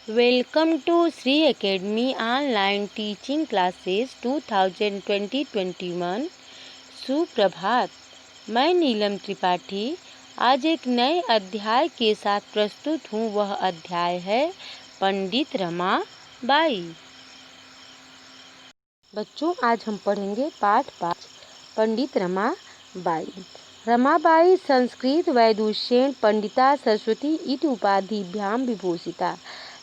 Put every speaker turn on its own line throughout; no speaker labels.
Welcome to Sri Academy Online Teaching Classes 2020-21। सुप्रभात। मैं नीलम त्रिपाठी आज एक नए अध्याय के साथ प्रस्तुत हूँ। वह अध्याय है पंडित रमाबाई। बच्चों, आज हम पढ़ेंगे पाठ 5 पंडित रमाबाई। रमाबाई संस्कृत वैदुष्येण पंडिता सरस्वती इति उपाधिभ्याम विभूषिता।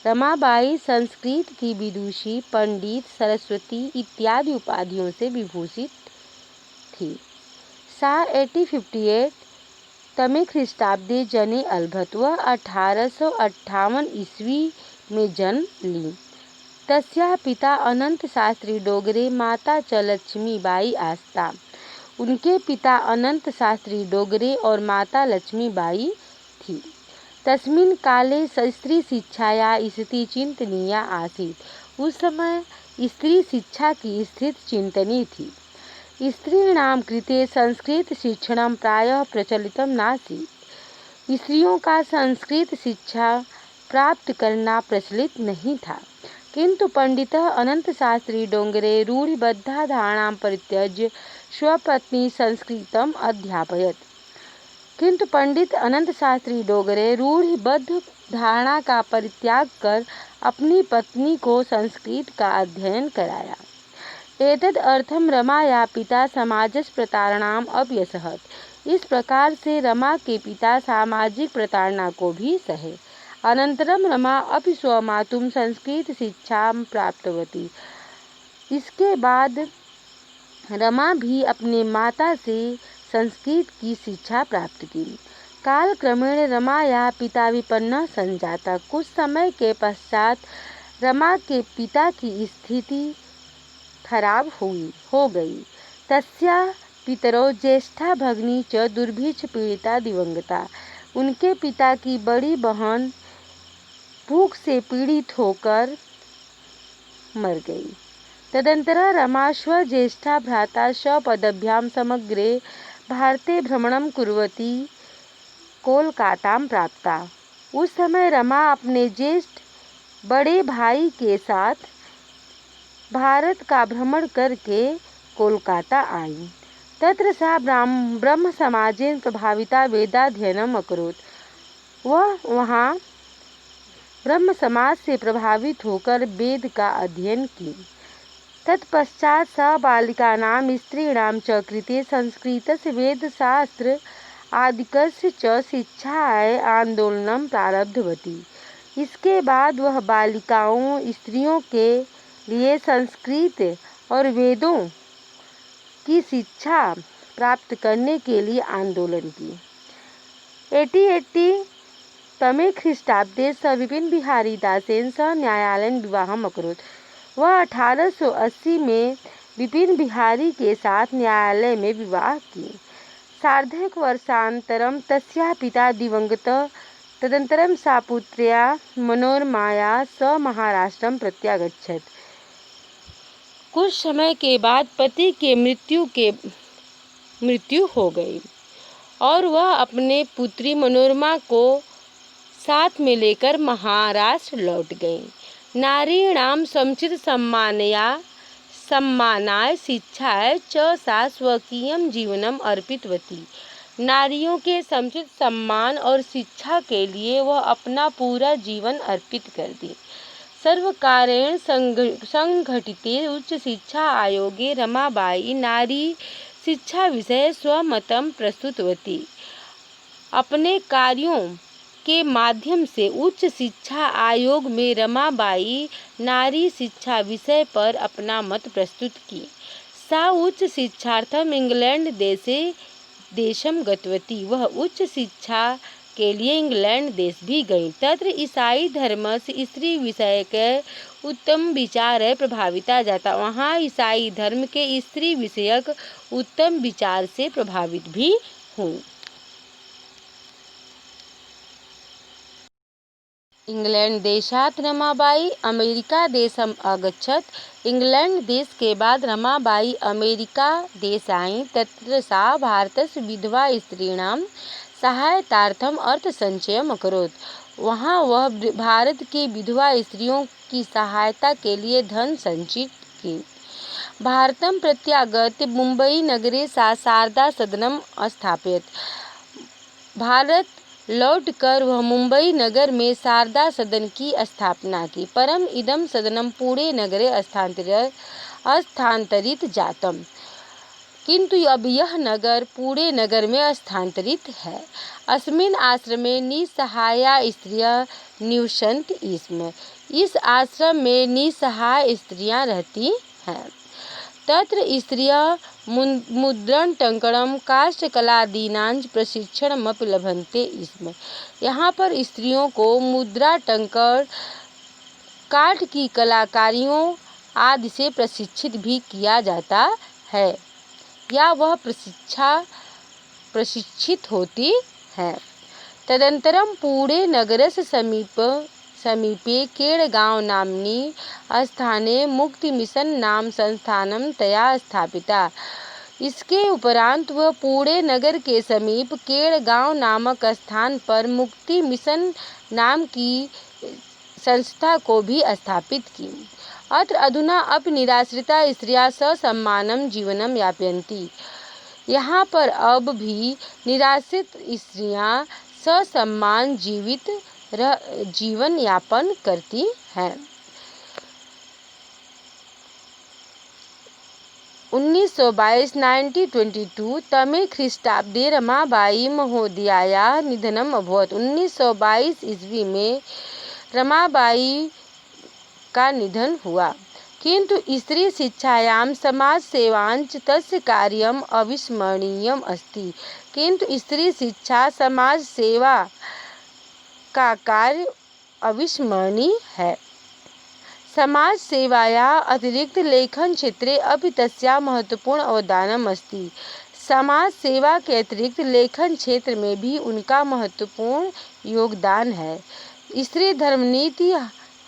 रमाबाई संस्कृत की विदुषी, पंडित, सरस्वती इत्यादि उपाधियों से विभूषित थी। सा 1858 तमे ख्रीष्टाब्दे जने अलभत। वह 1858 ईस्वी में जन्म ली। तस्याः पिता अनंत शास्त्री डोगरे, माता च लक्ष्मीबाई आस्ता। उनके पिता अनंत शास्त्री डोगरे और माता लक्ष्मीबाई थी। तस्मिन् काले स्त्री शिक्षाया स्थिति चिंतनीया आसीत्। उस समय स्त्री शिक्षा की स्थिति चिंतनीय थी। स्त्रीणां कृते संस्कृत शिक्षणं प्रायः प्रचलितं नासीत्। स्त्रियों का संस्कृत शिक्षा प्राप्त करना प्रचलित नहीं था। किंतु पंडितः अनंत शास्त्री डोंगरे रूढ़िबद्धा धारणां परित्यज्य स्वपत्नी संस्कृतम् अध्यापयत्। किंतु पंडित अनंत शास्त्री डोगरे रूढ़िबद्ध धारणा का परित्याग कर अपनी पत्नी को संस्कृत का अध्ययन कराया। एतद् अर्थम रमाया पिता समाजस् प्रतारणाम अभ्यसहत्। इस प्रकार से रमा के पिता सामाजिक प्रताड़ना को भी सहे। अनंतरम रमा अपि स्वमातुं संस्कृत शिक्षा प्राप्तवती। इसके बाद रमा भी अपने माता से संस्कृत की शिक्षा प्राप्त की। काल क्रमेण रमाया पिता विपन्नः संजाता। कुछ समय के पश्चात रमा के पिता की स्थिति खराब हो गई। तस्याः पितरौ ज्येष्ठा भगिनी च दुर्भिक्ष पीड़िता दिवंगता। उनके पिता की बड़ी बहन भूख से पीड़ित होकर मर गई। तदनन्तरं रमा स्वज्येष्ठा भ्राता स्वपदभ्यां समग्रे भारते भ्रमणं कुर्वती कोलकातां प्राप्ता। उस समय रमा अपने ज्येष्ठ बड़े भाई के साथ भारत का भ्रमण करके कोलकाता आई। तत्र सा ब्रह्म समाजेन प्रभाविता वेदाध्ययनम् अकरोत्। वह वहाँ ब्रह्म समाज से प्रभावित होकर वेद का अध्ययन की। तत्पश्चात सा बालिकानां स्त्रीणां च कृते संस्कृतस्य वेदशास्त्र आदिकस्य च शिक्षायै आंदोलनं प्रारब्धवती। इसके बाद वह बालिकाओं, स्त्रियों के लिए संस्कृत और वेदों की शिक्षा प्राप्त करने के लिए आंदोलन की। 1880 तमे ख्रीष्टाब्दे स विपिन बिहारी दासेन सह न्यायालयेन विवाहम् अकरोत्। वह 1880 में विपिन बिहारी के साथ न्यायालय में विवाह की। सार्धैक वर्षानन्तरं तस्याः पिता दिवंगतः। तदनन्तरं सा पुत्र्या मनोरमाया सह महाराष्ट्रं प्रत्यागच्छत्। कुछ समय के बाद पति के मृत्यु हो गई और वह अपने पुत्री मनोरमा को साथ में लेकर महाराष्ट्र लौट गई। नारीणां समुचित सम्मानाय शिक्षाय च सा स्वकीयं जीवनम् अर्पितवती। नारियों के समुचित सम्मान और शिक्षा के लिए वह अपना पूरा जीवन अर्पित कर दी। सर्वकारेण संघटिते उच्च शिक्षा आयोगे रमाबाई नारी शिक्षा विषय स्वमतं प्रस्तुतवती। अपने कार्यों के माध्यम से उच्च शिक्षा आयोग में रमाबाई नारी शिक्षा विषय पर अपना मत प्रस्तुत की। सा उच्च शिक्षार्थम इंग्लैंड देशम गतवती। वह उच्च शिक्षा के लिए इंग्लैंड देश भी गई। तत्र ईसाई धर्म से स्त्री विषय के उत्तम विचार है प्रभाविता जाता। वहाँ ईसाई धर्म के स्त्री विषयक उत्तम विचार से प्रभावित भी हूँ। इंग्लैंड देशात् रमाबाई अमेरिका देशम् अगच्छत्। इंग्लैंड देश के बाद रमाबाई अमेरिका देश आई। तत्र सा भारतस्य विधवा स्त्रीणां सहायतार्थम अर्थसंचयम् अकरोत्। वहाँ वह भारत की विधवा स्त्रियों की सहायता के लिए धन संचित की। भारतं प्रत्यागत्य मुंबई नगरे सा शारदा सदनम स्थापित। भारत लौटकर वह मुंबई नगर में शारदा सदन की स्थापना की। परम इदम सदनम पुणे नगरे स्थानांतरित जातम। किंतु अब यह नगर पुणे नगर में स्थानांतरित है। अस्मिन् आश्रमे निसहाया स्त्रियः निवसन्ति स्म। इस आश्रम में निसहाय स्त्रियां रहती हैं। तत्र स्त्रियः मुद्रणटङ्कणं काष्ठकलादीनां प्रशिक्षणमपि लभन्ते स्म। यहाँ पर स्त्रियों को मुद्राटंकन, काठ की कलाकारियों आदि से प्रशिक्षित भी किया जाता है या वह प्रशिक्षित होती है। तदनन्तरं पुणे नगरस्य समीपे केडगांव नाम्नि स्थाने मुक्ति मिशन नाम संस्थानं तया स्थापिता। इसके उपरांत वह पुणे नगर के समीप केडगांव नामक स्थान पर मुक्ति मिशन नाम की संस्था को भी स्थापित की। अत्र अधुना अपि निराश्रिता स्त्रियः ससम्मानं जीवनं यापयन्ति। यहाँ पर अब भी निराश्रित स्त्रियां ससम्मान जीवन यापन करती हैं। 1922 तमे ख्रीष्टाब्दे रमाबाई महोदयायाः निधनम् अभवत्। 1922 ईस्वी में रमाबाई का निधन हुआ। किंतु स्त्री शिक्षायां समाज सेवांच तस्य कार्यम् अविस्मरणीयम् अस्ति। किंतु स्त्री शिक्षा समाज सेवा का कार्य अविस्मरणीय है। समाज सेवायाः अतिरिक्त लेखन क्षेत्रे अपि तस्याः महत्वपूर्ण अवदानम् अस्ति। समाज सेवा के अतिरिक्त लेखन क्षेत्र में भी उनका महत्वपूर्ण योगदान है। स्त्री धर्मनीति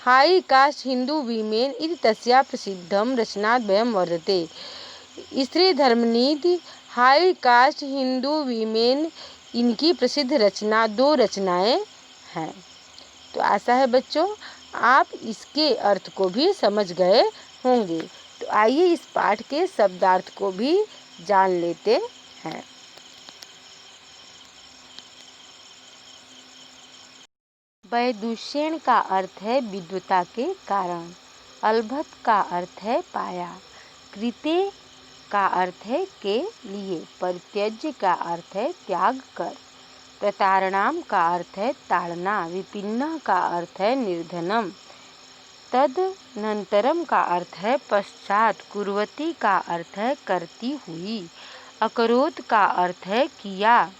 हाई कास्ट हिंदू वीमेन इति तस्याः प्रसिद्धं रचनाद्वयं वर्तते। स्त्री धर्मनीति हाई कास्ट हिंदू वीमेन, इनकी प्रसिद्ध रचना 2 रचनाएं हैं। तो आशा है बच्चों आप इसके अर्थ को भी समझ गए होंगे। तो आइए इस पाठ के शब्दार्थ को भी जान लेते हैं। वैदुष्येण का अर्थ है विद्वता के कारण। अलभत का अर्थ है पाया। कृते का अर्थ है के लिए। परित्यज्य का अर्थ है त्याग कर। प्रतारणाम का अर्थ है ताड़ना। विपिन्नः का अर्थ है निर्धनम। तदनंतरम का अर्थ है पश्चात। कुर्वती का अर्थ है करती हुई। अकरोत का अर्थ है किया।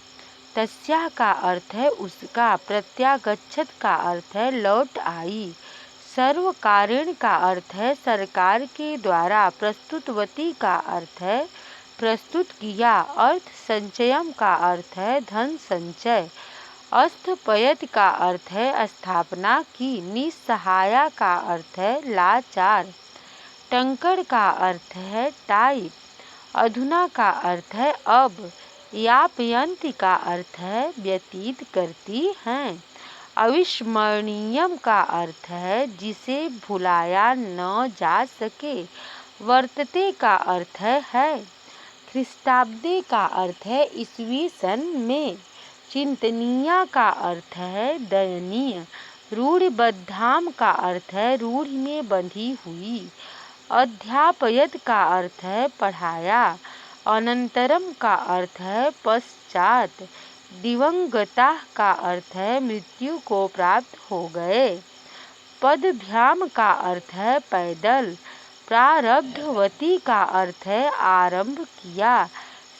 तस्याः का अर्थ है उसका। प्रत्यागच्छत का अर्थ है लौट आई। सर्वकारेण का अर्थ है सरकार के द्वारा। प्रस्तुतवती का अर्थ है प्रस्तुत किया। अर्थ संचयम का अर्थ है धन संचय। अस्थपयत का अर्थ है स्थापना की। निसहाया का अर्थ है लाचार। टंकण का अर्थ है टाइप। अधुना का अर्थ है अब। यापयन्ति का अर्थ है व्यतीत करती हैं। अविस्मरणीयम का अर्थ है जिसे भुलाया न जा सके। वर्तते का अर्थ है। ख्रीष्टाब्दे का अर्थ है ईस्वी सन में। चिंतनीय का अर्थ है दयनीय। रूढ़िबद्धाम का अर्थ है रूढ़ि में बंधी हुई। अध्यापयत का अर्थ है पढ़ाया। अनंतरम का अर्थ है पश्चात। दिवंगता का अर्थ है मृत्यु को प्राप्त हो गए। पदभ्याम का अर्थ है पैदल। प्रारब्धवती का अर्थ है आरंभ किया।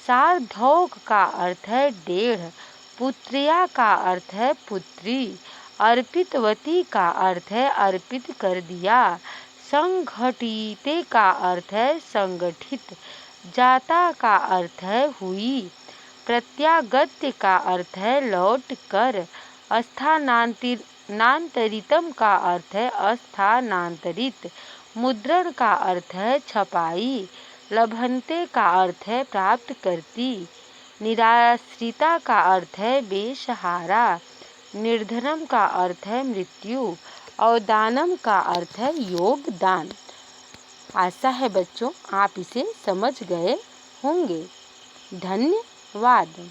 सार्धौक का अर्थ है 1.5। पुत्रिया का अर्थ है पुत्री। अर्पितवती का अर्थ है अर्पित कर दिया। संघटिते का अर्थ है संगठित। जाता का अर्थ है हुई। प्रत्यागत्य का अर्थ है लौट कर। स्थानांतरितम का अर्थ है अस्थानांतरित। मुद्रण का अर्थ है छपाई। लभन्ते का अर्थ है प्राप्त करती। निराश्रिता का अर्थ है बेसहारा। निर्धनम का अर्थ है मृत्यु और दानम का अर्थ है योगदान। आशा है बच्चों आप इसे समझ गए होंगे। धन्यवाद।